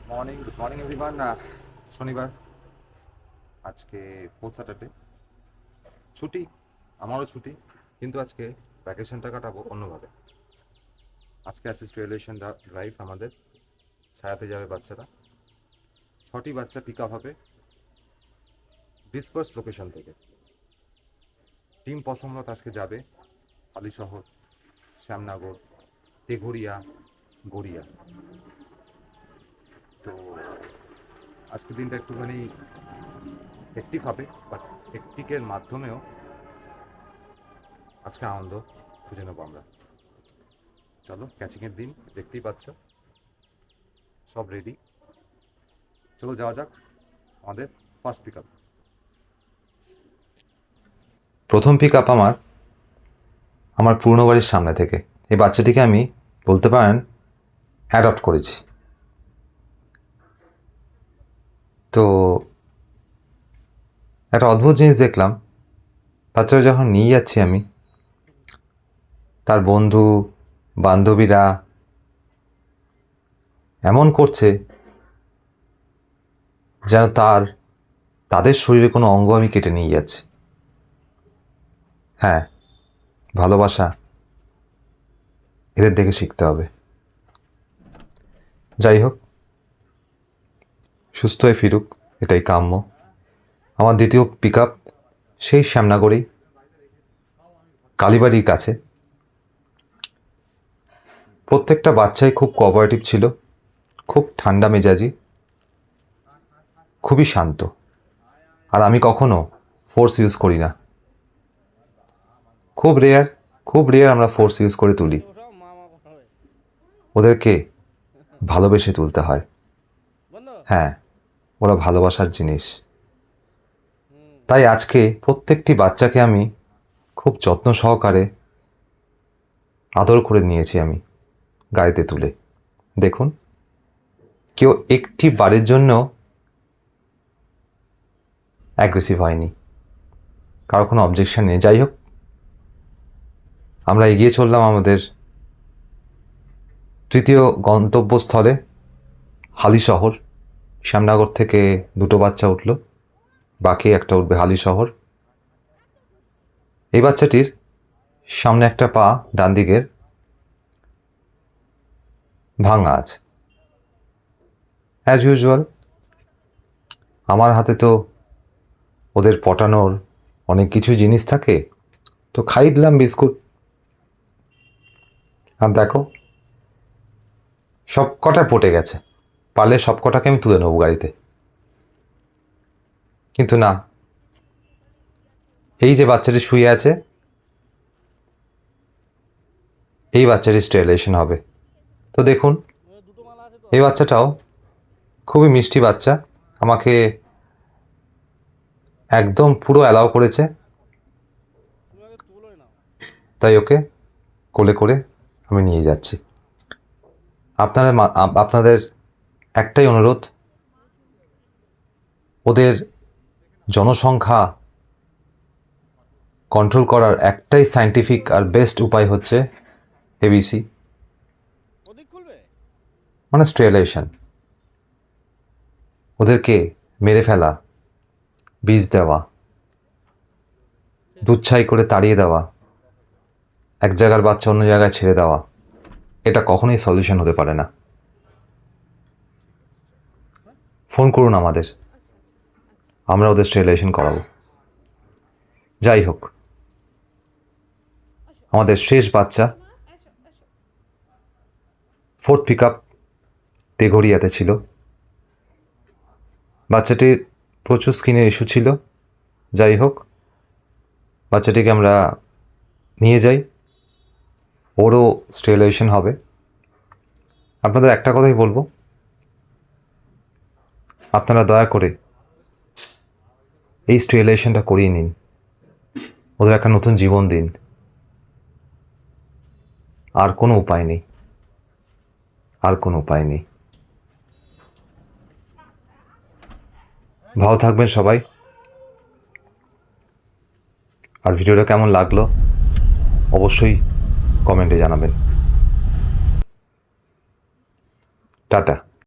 Good morning everyone. শনিবার, আজকে fourth Saturday, ছুটি, আমারও ছুটি, কিন্তু আজকে ভ্যাকেশনটা কাটাবো অন্যভাবে। আজকে আছে স্ট্রেলিয়েশন ড্রাইভ, আমাদের ছায়াতে যাবে বাচ্চারা। 6টি বাচ্চা পিক আপ হবে ডিসপার্স লোকেশন থেকে। টিম পশমরত আজকে যাবে হালিশহর, শ্যামনগর, তেঘরিয়া, গড়িয়া। তো আজকের দিনটা একটুখানি হেক্টিক হবে, বাট হেক্টিকের মাধ্যমেও আজকে আনন্দ খুঁজে নেবো আমরা। চলো, ক্যাচিংয়ের দিন, দেখতেই পাচ্ছ সব রেডি। চলো যাওয়া যাক আমাদের ফার্স্ট পিক আপ। প্রথম পিক আপ আমার পুরনো বাড়ির সামনে থেকে। এই বাচ্চাটিকে আমি বলতে পারেন অ্যাডপ্ট করেছি। তো একটা অদ্ভুত জিনিস দেখলাম, বাচ্চারা যখন নিয়ে যাচ্ছি আমি, তার বন্ধু বান্ধবীরা এমন করছে যেন তাদের শরীরে কোনো অঙ্গ আমি কেটে নিয়ে যাচ্ছি। হ্যাঁ, ভালোবাসা এদের দেখে শিখতে হবে। যাই হোক, সুস্থ হয়ে ফিরুক, এটাই কাম্য। আমার দ্বিতীয় পিক আপ সেই শ্যামনগরেই, কালীবাড়ির কাছে। প্রত্যেকটা বাচ্চাই খুব কোঅপারেটিভ ছিল, খুব ঠান্ডা মেজাজি, খুবই শান্ত। আর আমি কখনো ফোর্স ইউজ করি না। খুব রেয়ার আমরা ফোর্স ইউজ করে তুলি। ওদেরকে ভালোবেসে তুলতে হয়। হ্যাঁ, ওরা ভালোবাসার জিনিস। তাই আজকে প্রত্যেকটি বাচ্চাকে আমি খুব যত্ন সহকারে আদর করে নিয়েছি আমি গাড়িতে তুলে। দেখুন, কেউ একটি বারের জন্য অ্যাগ্রেসিভ হয়নি, কারো কোনো অবজেকশন নেই। যাই হোক, আমরা এগিয়ে চললাম আমাদের তৃতীয় গন্তব্যস্থলে, হালিশহর। শ্যামনগর থেকে 2টো বাচ্চা উঠল, বাকি একটা উঠবে হালিশহর। এই বাচ্চাটির সামনে একটা পা ডান দিকের ভাঙা আছে। অ্যাজ ইউজুয়াল, আমার হাতে তো ওদের পটানোর অনেক কিছু জিনিস থাকে, তো খাই দিলাম বিস্কুট। আর দেখো, সব কটা পটে গেছে। পারলে সব কটাকে আমি তুলে নেবো গাড়িতে, কিন্তু না। এই যে বাচ্চাটি শুয়ে আছে, এই বাচ্চাটির স্টেরিলাইজেশন হবে। তো দেখুন, এই বাচ্চাটাও খুবই মিষ্টি বাচ্চা, আমাকে একদম পুরো অ্যালাউ করেছে। তাই ওকে কোলে করে আমি নিয়ে যাচ্ছি। আপনাদের একটাই অনুরোধ, ওদের জনসংখ্যা কন্ট্রোল করার একটাই সায়েন্টিফিক আর বেস্ট উপায় হচ্ছে এবিসি, মানে স্টেরিলাইজেশন। ওদেরকে মেরে ফেলা, বীজ দেওয়া, দুচ্ছাই করে তাড়িয়ে দেওয়া, এক জায়গার বাচ্চা অন্য জায়গায় ছেড়ে দেওয়া, এটা কখনোই সলিউশন হতে পারে না। ফোন করুন আমাদের, আমরা ওদের স্টেরিলাইজেশন করাবো। যাই হোক, আমাদের শেষ বাচ্চা ফোর্থ পিক আপ তেঘরিয়াতে ছিল। বাচ্চাটির প্রচুর স্কিনের ইস্যু ছিল। যাই হোক, বাচ্চাটিকে আমরা নিয়ে যাই, ওরও স্টেরিলাইজেশন হবে। আপনাদের একটা কথাই বলবো, আপনারা দয়া করে এই স্টেরিলাইজেশনটা করিয়ে নিন, ওদের একটা নতুন জীবন দিন। আর কোনো উপায় নেই, আর কোনো উপায় নেই। ভালো থাকবেন সবাই। আর ভিডিওটা কেমন লাগলো অবশ্যই কমেন্টে জানাবেন। টাটা।